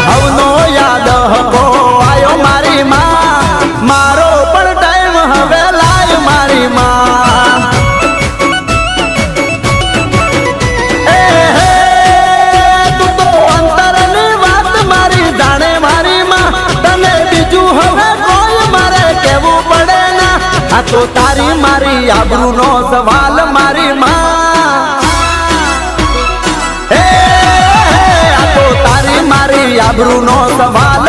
હવનો યાદ હકો આયો મારી માં મારો પણ ટાઈમ હવે લાય મારી માં એ હે તું તો અંતરની વાત મારી જાણે મારી માં તને બીજું હવે કોઈ મારે કહેવું પડે ના આ તો તારી મારી આબરૂનો સવાલ મારી માં હે આ તો તારી મારી આબરૂનો સવાલ